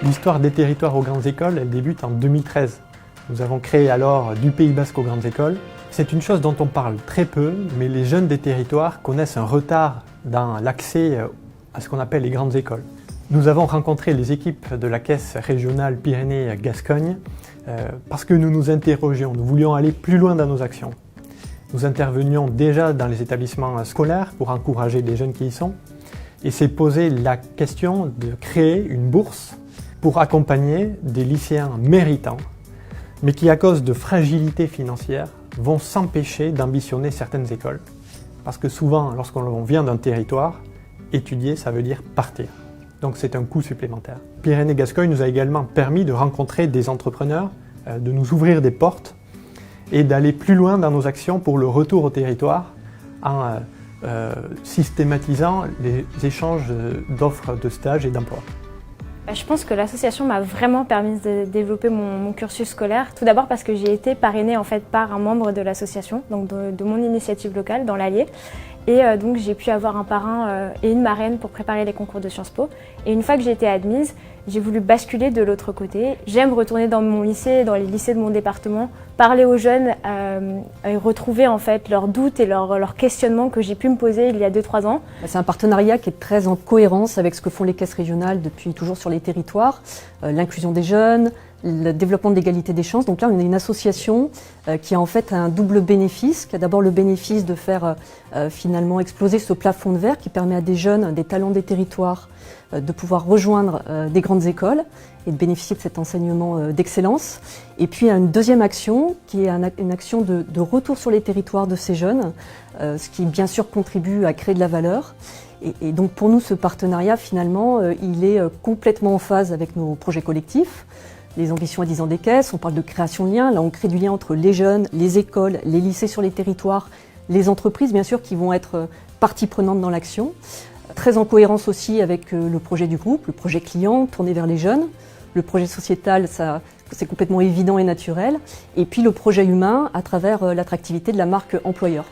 L'histoire des territoires aux grandes écoles, elle débute en 2013. Nous avons créé alors du Pays Basque aux grandes écoles. C'est une chose dont on parle très peu, mais les jeunes des territoires connaissent un retard dans l'accès à ce qu'on appelle les grandes écoles. Nous avons rencontré les équipes de la Caisse régionale Pyrénées-Gascogne parce que nous nous interrogions, nous voulions aller plus loin dans nos actions. Nous intervenions déjà dans les établissements scolaires pour encourager les jeunes qui y sont et s'est posé la question de créer une bourse pour accompagner des lycéens méritants, mais qui à cause de fragilité financière vont s'empêcher d'ambitionner certaines écoles. Parce que souvent, lorsqu'on vient d'un territoire, étudier, ça veut dire partir. Donc c'est un coût supplémentaire. Pyrénées-Gascogne nous a également permis de rencontrer des entrepreneurs, de nous ouvrir des portes et d'aller plus loin dans nos actions pour le retour au territoire en systématisant les échanges d'offres de stages et d'emploi. Je pense que l'association m'a vraiment permis de développer mon cursus scolaire. Tout d'abord parce que j'ai été parrainée en fait par un membre de l'association, donc de mon initiative locale dans l'Allier. Et donc j'ai pu avoir un parrain et une marraine pour préparer les concours de Sciences Po. Et une fois que j'ai été admise, j'ai voulu basculer de l'autre côté. J'aime retourner dans mon lycée, dans les lycées de mon département, parler aux jeunes et retrouver en fait leurs doutes et leurs questionnements que j'ai pu me poser il y a 2-3 ans. C'est un partenariat qui est très en cohérence avec ce que font les caisses régionales depuis toujours sur les territoires, l'inclusion des jeunes, le développement de l'égalité des chances. Donc là, on est une association qui a en fait un double bénéfice, qui a d'abord le bénéfice de faire finalement exploser ce plafond de verre qui permet à des jeunes, des talents des territoires, de pouvoir rejoindre des grandes écoles et de bénéficier de cet enseignement d'excellence. Et puis il y a une deuxième action qui est une action de retour sur les territoires de ces jeunes, ce qui bien sûr contribue à créer de la valeur. Et donc pour nous, ce partenariat finalement, il est complètement en phase avec nos projets collectifs. Les ambitions à 10 ans des caisses, on parle de création de liens. Là, on crée du lien entre les jeunes, les écoles, les lycées sur les territoires, les entreprises, bien sûr, qui vont être partie prenante dans l'action. Très en cohérence aussi avec le projet du groupe, le projet client, tourné vers les jeunes. Le projet sociétal, c'est complètement évident et naturel. Et puis le projet humain à travers l'attractivité de la marque employeur.